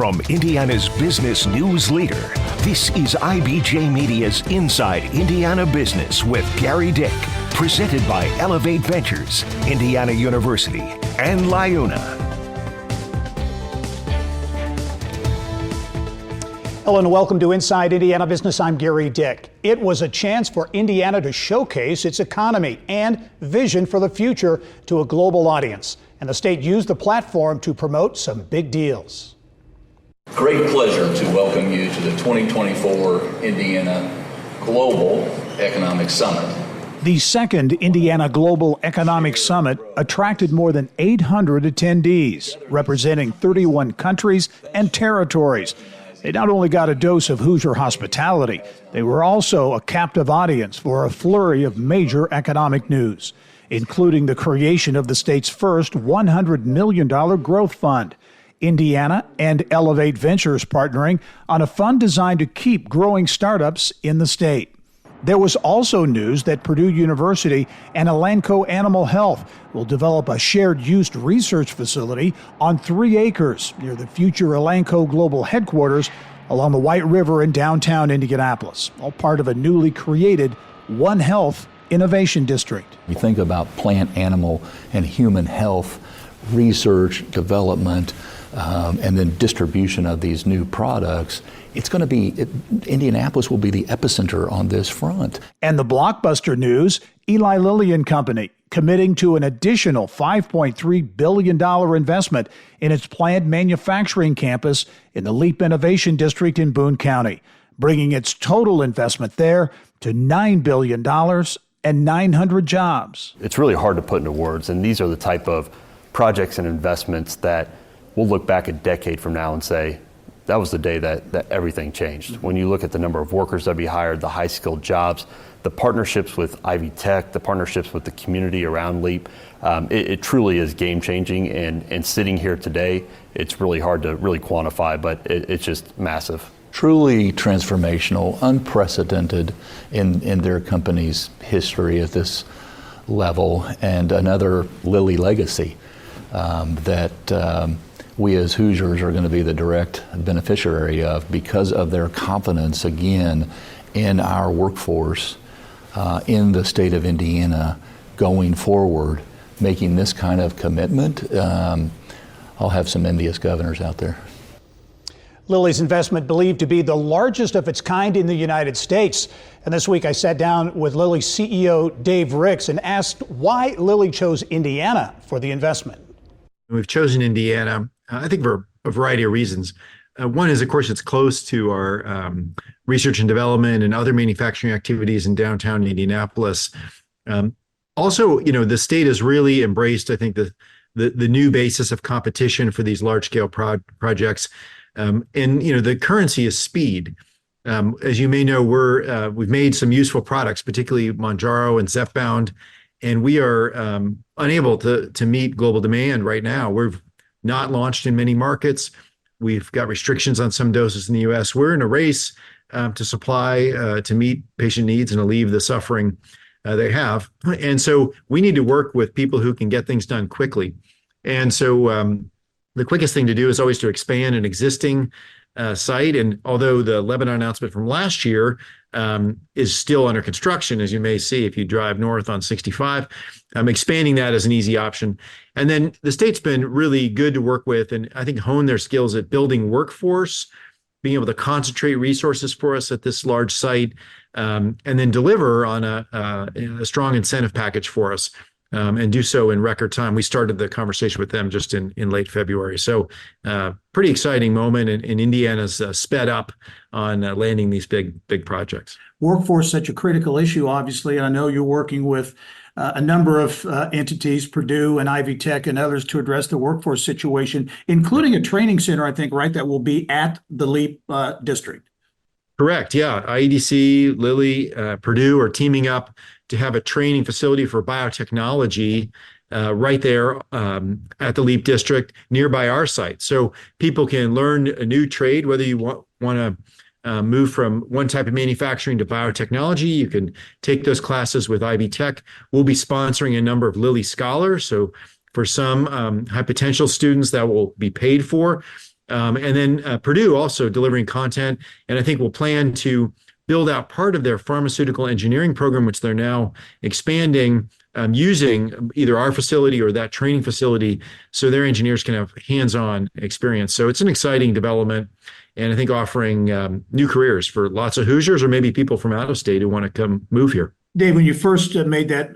From Indiana's business news leader, this is IBJ Media's Inside Indiana Business with Gary Dick, presented by Elevate Ventures, Indiana University, and LiUNA. Hello and welcome to Inside Indiana Business. I'm Gary Dick. It was a chance for Indiana to showcase its economy and vision for the future to a global audience. And the state used the platform to promote some big deals. Great pleasure to welcome you to the 2024 Indiana Global Economic Summit. The second Indiana Global Economic Summit attracted more than 800 attendees, representing 31 countries and territories. They not only got a dose of Hoosier hospitality, they were also a captive audience for a flurry of major economic news, including the creation of the state's first $100 million growth fund, Indiana and Elevate Ventures partnering on a fund designed to keep growing startups in the state. There was also news that Purdue University and Elanco Animal Health will develop a shared-use research facility on 3 acres near the future Elanco global headquarters along the White River in downtown Indianapolis, all part of a newly created One Health Innovation District. We think about plant, animal, and human health research, development, and then distribution of these new products. It's going to be, Indianapolis will be the epicenter on this front. And the blockbuster news, Eli Lilly and Company committing to an additional $5.3 billion investment in its planned manufacturing campus in the LEAP Innovation District in Boone County, bringing its total investment there to $9 billion and 900 jobs. It's really hard to put into words, and these are the type of projects and investments that we'll look back a decade from now and say, that was the day that everything changed. When you look at the number of workers that we hired, the high-skilled jobs, the partnerships with Ivy Tech, the partnerships with the community around LEAP, it truly is game-changing. And sitting here today, it's really hard to really quantify, but it's just massive. Truly transformational, unprecedented in their company's history at this level, and another Lilly legacy that we as Hoosiers are going to be the direct beneficiary of because of their confidence, again, in our workforce in the state of Indiana going forward, making this kind of commitment. I'll have some envious governors out there. Lilly's investment believed to be the largest of its kind in the United States. And this week I sat down with Lilly CEO Dave Ricks and asked why Lilly chose Indiana for the investment. We've chosen Indiana, I think, for a variety of reasons. One is, of course, it's close to our research and development and other manufacturing activities in downtown Indianapolis. Also, the state has really embraced, I think, the new basis of competition for these large-scale projects. And the currency is speed. As you may know, we've made some useful products, particularly Mounjaro and Zepbound, and we are unable to meet global demand right now. We've not launched in many markets. We've got restrictions on some doses in the U.S. We're in a race to supply to meet patient needs and alleviate the suffering they have. And so we need to work with people who can get things done quickly. And so the quickest thing to do is always to expand an existing site. And although the Lebanon announcement from last year is still under construction, as you may see if you drive north on 65, expanding that is an easy option. And then the state's been really good to work with and I think hone their skills at building workforce, being able to concentrate resources for us at this large site, and then deliver on a strong incentive package for us. And do so in record time. We started the conversation with them just in late February. So pretty exciting moment, and Indiana's sped up on landing these big projects. Workforce, such a critical issue, obviously. And I know you're working with a number of entities, Purdue and Ivy Tech and others, to address the workforce situation, including a training center, I think, right, that will be at the LEAP district. Correct. Yeah. IEDC, Lilly, Purdue are teaming up to have a training facility for biotechnology right there at the LEAP district nearby our site. So people can learn a new trade, whether you want to move from one type of manufacturing to biotechnology. You can take those classes with Ivy Tech. We'll be sponsoring a number of Lilly scholars. So for some high potential students, that will be paid for. And then Purdue also delivering content, and I think will plan to build out part of their pharmaceutical engineering program, which they're now expanding, using either our facility or that training facility, so their engineers can have hands-on experience. So it's an exciting development, and I think offering new careers for lots of Hoosiers or maybe people from out of state who want to come move here. Dave, when you first made that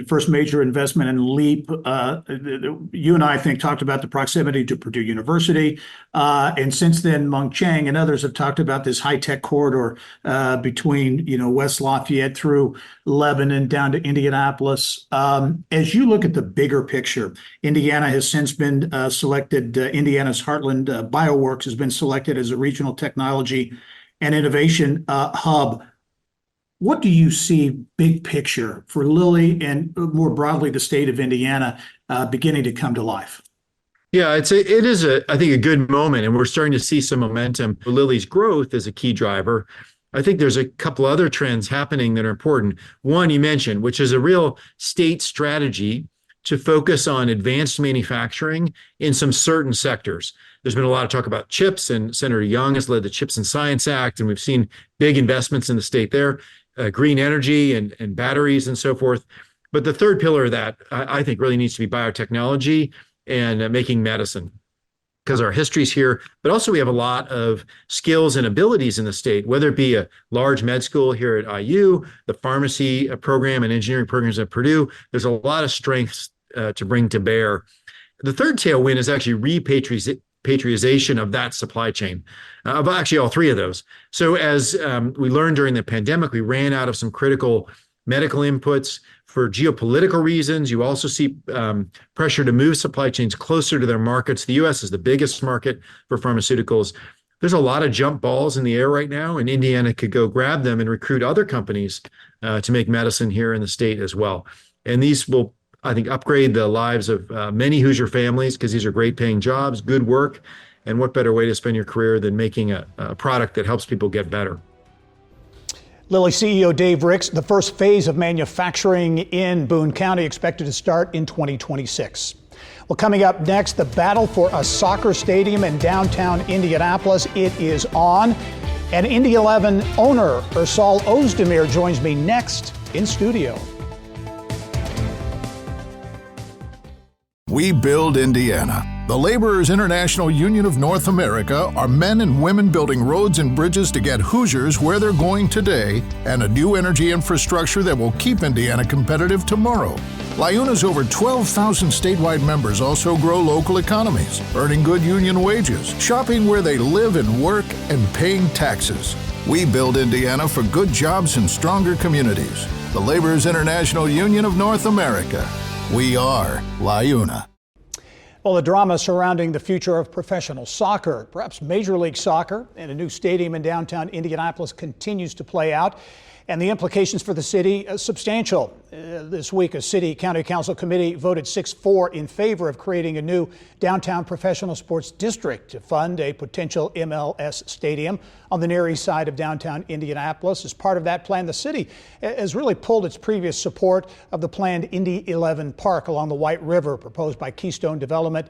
first major investment in LEAP, you and I think talked about the proximity to Purdue University. And since then, Mung Chang and others have talked about this high-tech corridor between, West Lafayette through Lebanon down to Indianapolis. As you look at the bigger picture, Indiana has since been selected, Indiana's Heartland Bioworks has been selected as a regional technology and innovation hub. What do you see big picture for Lilly and more broadly the state of Indiana beginning to come to life? Yeah, it is I think a good moment, and we're starting to see some momentum. Lilly's growth is a key driver. I think there's a couple other trends happening that are important. One you mentioned, which is a real state strategy to focus on advanced manufacturing in some certain sectors. There's been a lot of talk about chips, and Senator Young has led the Chips and Science Act, and we've seen big investments in the state there. Green energy and batteries and so forth. But the third pillar of that, I think, really needs to be biotechnology and making medicine, because our history's here. But also we have a lot of skills and abilities in the state, whether it be a large med school here at IU, the pharmacy program and engineering programs at Purdue. There's a lot of strengths to bring to bear. The third tailwind is actually repatriation of that supply chain, of actually all three of those. So as we learned during the pandemic, we ran out of some critical medical inputs for geopolitical reasons. You also see pressure to move supply chains closer to their markets. The U.S. is the biggest market for pharmaceuticals. There's a lot of jump balls in the air right now, and Indiana could go grab them and recruit other companies to make medicine here in the state as well. And these will, I think, upgrade the lives of many Hoosier families, because these are great paying jobs, good work, and what better way to spend your career than making a product that helps people get better. Lilly CEO Dave Ricks, the first phase of manufacturing in Boone County expected to start in 2026. Well, coming up next, the battle for a soccer stadium in downtown Indianapolis. It is on. And Indy 11 owner Ersal Ozdemir joins me next in studio. We build Indiana. The Laborers International Union of North America are men and women building roads and bridges to get Hoosiers where they're going today, and a new energy infrastructure that will keep Indiana competitive tomorrow. LIUNA's over 12,000 statewide members also grow local economies, earning good union wages, shopping where they live and work, and paying taxes. We build Indiana for good jobs and stronger communities. The Laborers International Union of North America. We are LIUNA. Well, the drama surrounding the future of professional soccer, perhaps Major League Soccer, and a new stadium in downtown Indianapolis continues to play out. And the implications for the city are substantial. This week, a city county council committee voted 6-4 in favor of creating a new downtown professional sports district to fund a potential MLS stadium on the near east side of downtown Indianapolis. As part of that plan, the city has really pulled its previous support of the planned Indy 11 Park along the White River, proposed by Keystone Development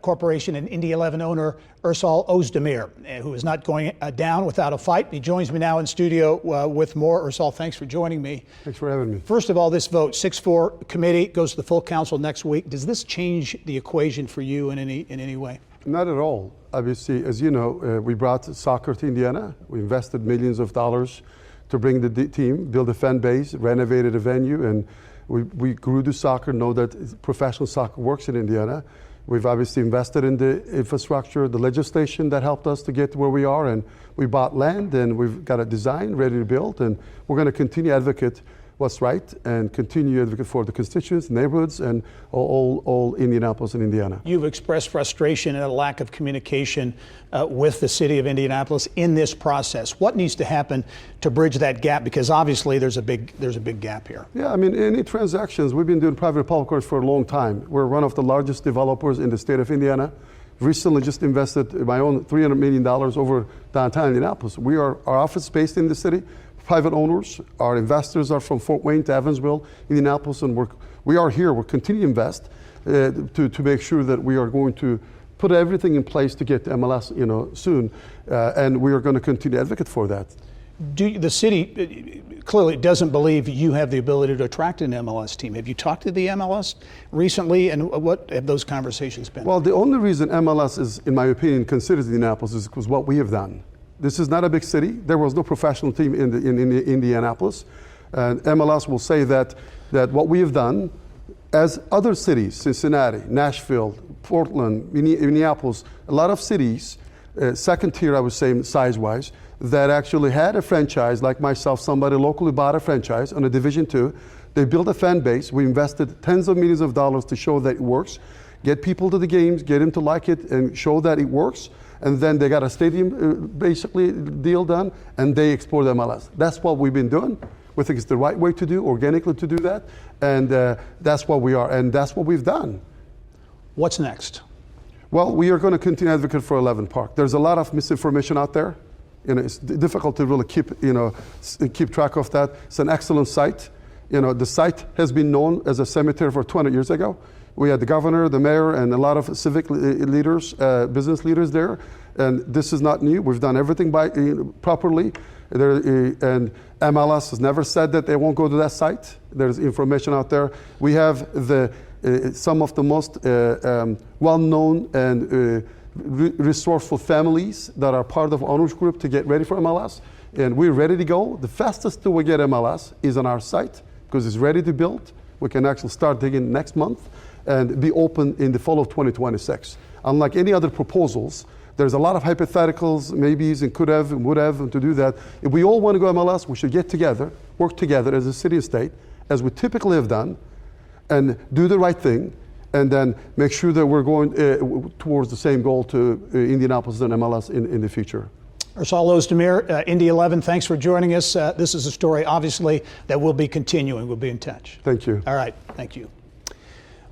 Corporation and Indy 11 owner Ersal Ozdemir, who is not going down without a fight. He joins me now in studio with more. Ersal, thanks for joining me. Thanks for having me. First of all, this vote, 6-4 committee, goes to the full council next week. Does this change the equation for you in any way? Not at all. Obviously, as you know, we brought soccer to Indiana. We invested millions of dollars to bring the team, build a fan base, renovated a venue, and we grew the soccer, know that professional soccer works in Indiana. We've obviously invested in the infrastructure, the legislation that helped us to get to where we are, and we bought land, and we've got a design ready to build, and we're going to continue to advocate what's right and continue to advocate for the constituents, neighborhoods, and all Indianapolis and Indiana. You've expressed frustration and a lack of communication with the city of Indianapolis in this process. What needs to happen to bridge that gap? Because obviously there's a big gap here. Yeah, I mean, any transactions, we've been doing private-public works for a long time. We're one of the largest developers in the state of Indiana. Recently just invested my own $300 million over downtown Indianapolis. Our office is based in the city. Private owners, our investors are from Fort Wayne to Evansville, Indianapolis, and we are here. We're continuing to invest to make sure that we are going to put everything in place to get to MLS, soon, and we are going to continue to advocate for that. The city clearly doesn't believe you have the ability to attract an MLS team. Have you talked to the MLS recently, and what have those conversations been? Well, the only reason MLS is, in my opinion, considered Indianapolis is because what we have done. This is not a big city. There was no professional team in Indianapolis. And MLS will say that what we have done, as other cities, Cincinnati, Nashville, Portland, Minneapolis, a lot of cities, second tier, I would say, size-wise, that actually had a franchise, like myself, somebody locally bought a franchise on a Division II. They built a fan base. We invested tens of millions of dollars to show that it works, get people to the games, get them to like it, and show that it works. And then they got a stadium, basically, deal done, and they export MLS. That's what we've been doing. We think it's the right way to do, organically to do that, and that's what we are, and that's what we've done. What's next? Well, we are going to continue to advocate for 11 Park. There's a lot of misinformation out there. It's difficult to really keep track of that. It's an excellent site. The site has been known as a cemetery for 20 years ago. We had the governor, the mayor, and a lot of civic leaders, business leaders there. And this is not new. We've done everything properly. And MLS has never said that they won't go to that site. There's information out there. We have some of the most well-known and resourceful families that are part of owners group to get ready for MLS. And we're ready to go. The fastest we get MLS is on our site because it's ready to build. We can actually start digging next month and be open in the fall of 2026. Unlike any other proposals, there's a lot of hypotheticals, maybes, and could have and would have, and to do that. If we all want to go MLS, we should get together, work together as a city and state, as we typically have done, and do the right thing, and then make sure that we're going towards the same goal to Indianapolis and MLS in the future. Ersal Ozdemir, Indy 11, thanks for joining us. This is a story, obviously, that will be continuing. We'll be in touch. Thank you. All right, thank you.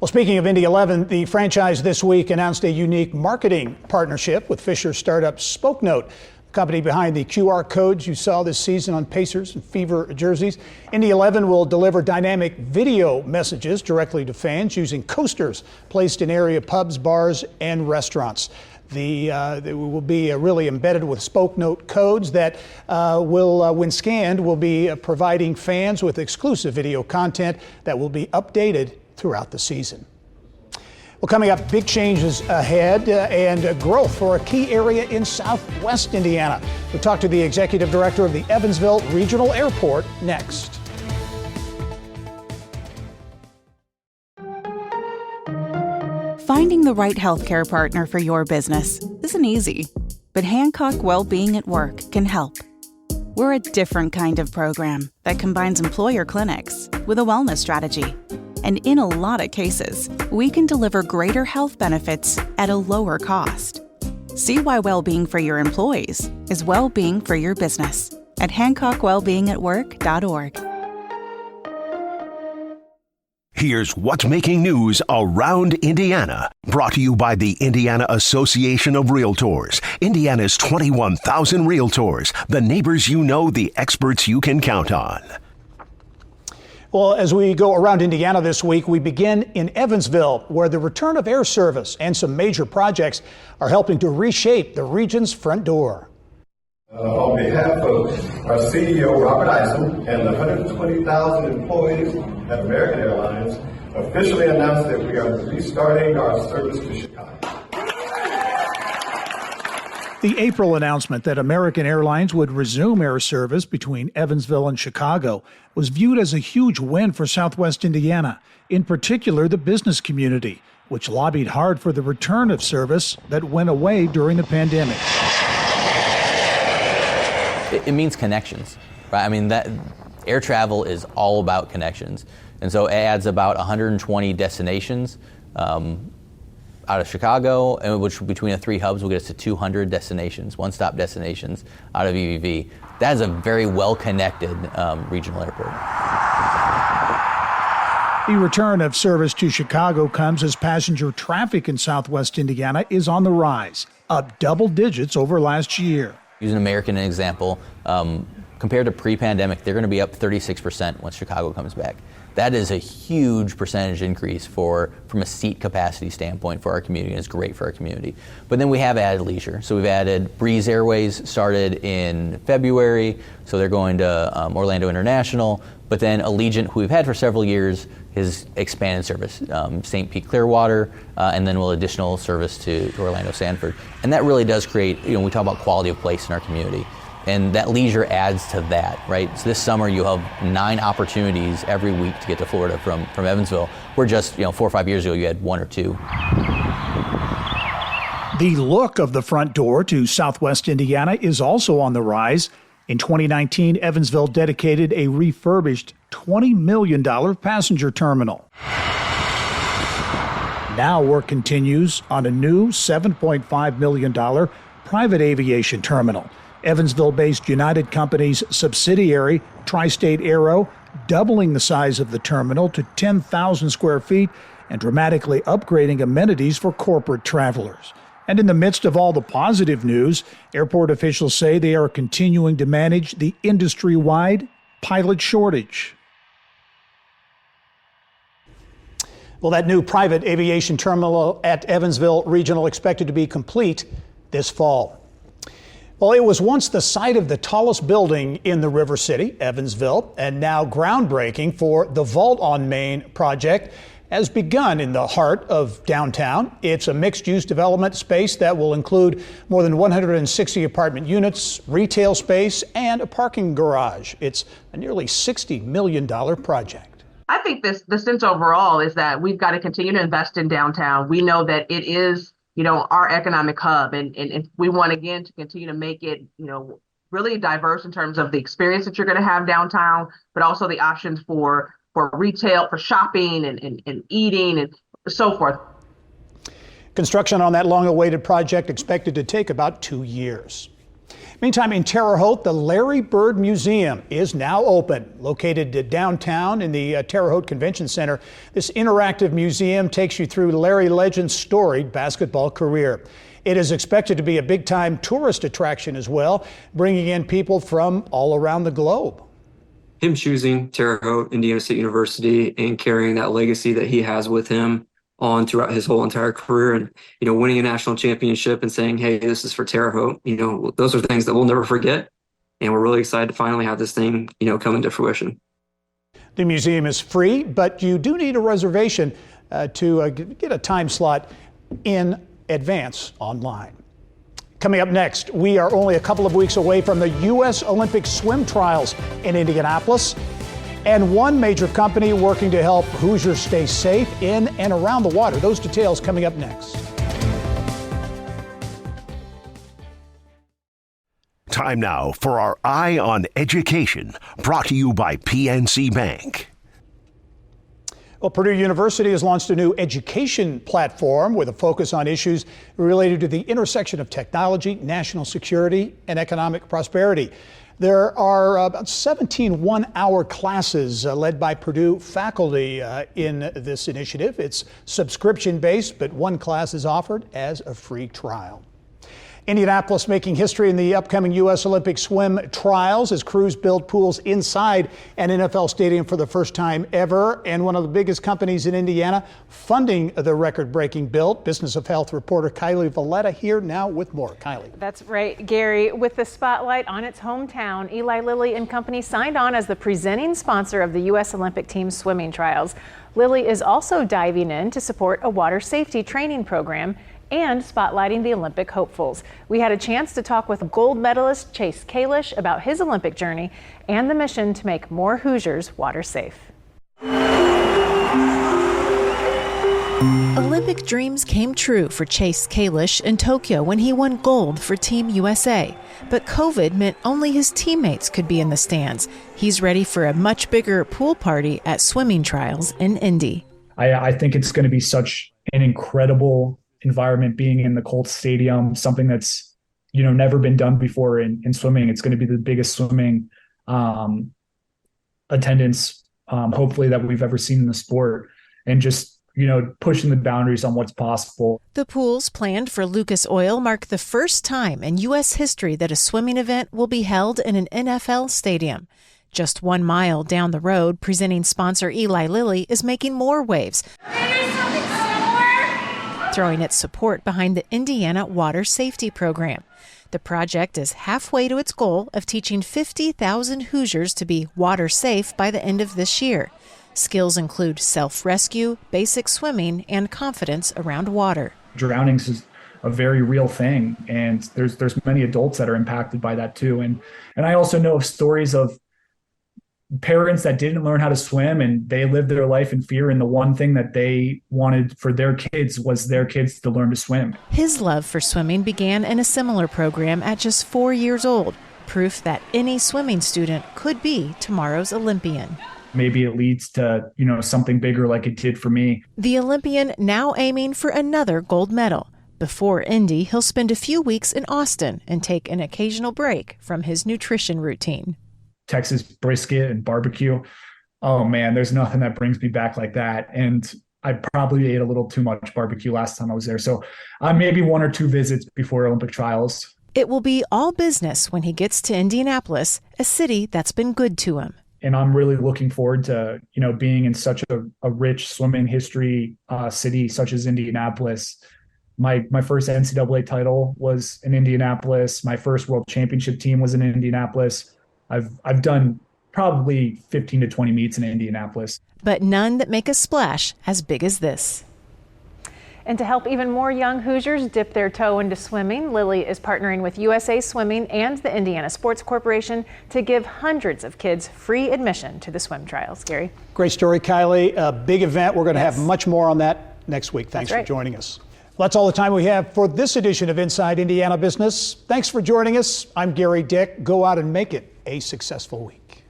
Well, speaking of Indy 11, the franchise this week announced a unique marketing partnership with Fisher startup SpokeNote, the company behind the QR codes you saw this season on Pacers and Fever jerseys. Indy 11 will deliver dynamic video messages directly to fans using coasters placed in area pubs, bars, and restaurants. They will be really embedded with SpokeNote codes that will, when scanned, will be providing fans with exclusive video content that will be updated throughout the season. Well, coming up, big changes ahead and growth for a key area in southwest Indiana. We'll talk to the executive director of the Evansville Regional Airport next. Finding the right healthcare partner for your business isn't easy, but Hancock Wellbeing at Work can help. We're a different kind of program that combines employer clinics with a wellness strategy. And in a lot of cases, we can deliver greater health benefits at a lower cost. See why well-being for your employees is well-being for your business at HancockWellbeingAtWork.org. Here's what's making news around Indiana. Brought to you by the Indiana Association of Realtors. Indiana's 21,000 realtors. The neighbors you know, the experts you can count on. Well, as we go around Indiana this week, we begin in Evansville, where the return of air service and some major projects are helping to reshape the region's front door. On behalf of our CEO, Robert Isom, and the 120,000 employees at American Airlines, officially announce that we are restarting our service to Chicago. The April announcement that American Airlines would resume air service between Evansville and Chicago was viewed as a huge win for Southwest Indiana, in particular the business community, which lobbied hard for the return of service that went away during the pandemic. It means connections, right? I mean, that air travel is all about connections. And so it adds about 120 destinations out of Chicago, and which between the three hubs will get us to 200 destinations, one-stop destinations out of EVV. That is a very well-connected regional airport. The return of service to Chicago comes as passenger traffic in Southwest Indiana is on the rise, up double digits over last year. Using American as an example, compared to pre-pandemic, they're going to be up 36% once Chicago comes back. that is a huge percentage increase from a seat capacity standpoint for our community, and it's great for our community. But then we have added leisure. So we've added Breeze Airways, started in February, so they're going to Orlando International, but then Allegiant, who we've had for several years, has expanded service, St. Pete Clearwater, and then will additional service to Orlando Sanford. And that really does create, we talk about quality of place in our community. And that leisure adds to that, right? So this summer you have 9 opportunities every week to get to Florida from Evansville, where just 4 or 5 years ago you had 1 or 2. The look of the front door to Southwest Indiana is also on the rise. In 2019, Evansville dedicated a refurbished $20 million passenger terminal. Now work continues on a new $7.5 million private aviation terminal. Evansville-based United Company's subsidiary, Tri-State Aero, doubling the size of the terminal to 10,000 square feet and dramatically upgrading amenities for corporate travelers. And in the midst of all the positive news, airport officials say they are continuing to manage the industry-wide pilot shortage. Well, that new private aviation terminal at Evansville Regional expected to be complete this fall. Well, it was once the site of the tallest building in the River City, Evansville, and now groundbreaking for the Vault on Main project has begun in the heart of downtown. It's a mixed-use development space that will include more than 160 apartment units, retail space, and a parking garage. It's a nearly $60 million project. I think the sense overall is that we've got to continue to invest in downtown. We know that it is our economic hub. And we want, again, to continue to make it, really diverse in terms of the experience that you're going to have downtown, but also the options for retail, for shopping and eating and so forth. Construction on that long-awaited project expected to take about 2 years. Meantime, in Terre Haute, the Larry Bird Museum is now open. Located downtown in the Terre Haute Convention Center, this interactive museum takes you through Larry Legend's storied basketball career. It is expected to be a big-time tourist attraction as well, bringing in people from all around the globe. Him choosing Terre Haute, Indiana State University, and carrying that legacy that he has with him on throughout his whole entire career, and winning a national championship and saying, hey, this is for Terre Haute, those are things that we'll never forget, and we're really excited to finally have this thing come into fruition. The museum is free, but you do need a reservation to get a time slot in advance online. Coming up next, we are only a couple of weeks away from the U.S. Olympic swim trials in Indianapolis, and one major company working to help Hoosiers stay safe in and around the water. Those details coming up next. Time now for our Eye on Education, brought to you by PNC Bank. Well, Purdue University has launched a new education platform with a focus on issues related to the intersection of technology, national security, and economic prosperity. There are about 17 one-hour classes led by Purdue faculty in this initiative. It's subscription-based, but one class is offered as a free trial. Indianapolis making history in the upcoming U.S. Olympic swim trials as crews build pools inside an NFL stadium for the first time ever. And one of the biggest companies in Indiana funding the record-breaking build. Business of Health reporter Kylie Valletta here now with more. Kylie. That's right, Gary. With the spotlight on its hometown, Eli Lilly and Company signed on as the presenting sponsor of the U.S. Olympic team's swimming trials. Lilly is also diving in to support a water safety training program and spotlighting the Olympic hopefuls. We had a chance to talk with gold medalist Chase Kalish about his Olympic journey and the mission to make more Hoosiers water safe. Olympic dreams came true for Chase Kalish in Tokyo when he won gold for Team USA. But COVID meant only his teammates could be in the stands. He's ready for a much bigger pool party at swimming trials in Indy. I think it's going to be such an incredible environment being in the Colts Stadium, something that's, never been done before in swimming. It's going to be the biggest swimming attendance, hopefully, that we've ever seen in the sport, and just, pushing the boundaries on what's possible. The pools planned for Lucas Oil mark the first time in U.S. history that a swimming event will be held in an NFL stadium. Just 1 mile down the road, presenting sponsor Eli Lilly is making more waves, throwing its support behind the Indiana Water Safety Program. The project is halfway to its goal of teaching 50,000 Hoosiers to be water safe by the end of this year. Skills include self-rescue, basic swimming, and confidence around water. Drownings is a very real thing, and there's many adults that are impacted by that too. And I also know of stories of parents that didn't learn how to swim, and they lived their life in fear, and the one thing that they wanted for their kids was their kids to learn to swim. His love for swimming began in a similar program at just 4 years old, proof that any swimming student could be tomorrow's Olympian. Maybe it leads to, something bigger like it did for me. The Olympian now aiming for another gold medal. Before Indy, he'll spend a few weeks in Austin and take an occasional break from his nutrition routine. Texas brisket and barbecue. Oh man, there's nothing that brings me back like that. And I probably ate a little too much barbecue last time I was there. So maybe 1 or 2 visits before Olympic trials. It will be all business when he gets to Indianapolis, a city that's been good to him. And I'm really looking forward to, being in such a rich swimming history city such as Indianapolis. My first NCAA title was in Indianapolis. My first world championship team was in Indianapolis. I've done probably 15 to 20 meets in Indianapolis. But none that make a splash as big as this. And to help even more young Hoosiers dip their toe into swimming, Lilly is partnering with USA Swimming and the Indiana Sports Corporation to give hundreds of kids free admission to the swim trials. Gary? Great story, Kylie. A big event. We're going to have much more on that next week. Thanks for joining us. Well, that's all the time we have for this edition of Inside Indiana Business. Thanks for joining us. I'm Gary Dick. Go out and make it a successful week.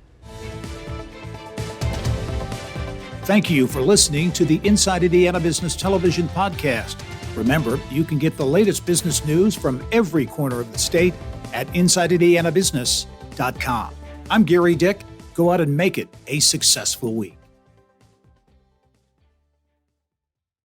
Thank you for listening to the Inside Indiana Business Television podcast. Remember, you can get the latest business news from every corner of the state at InsideIndianaBusiness.com. I'm Gary Dick. Go out and make it a successful week.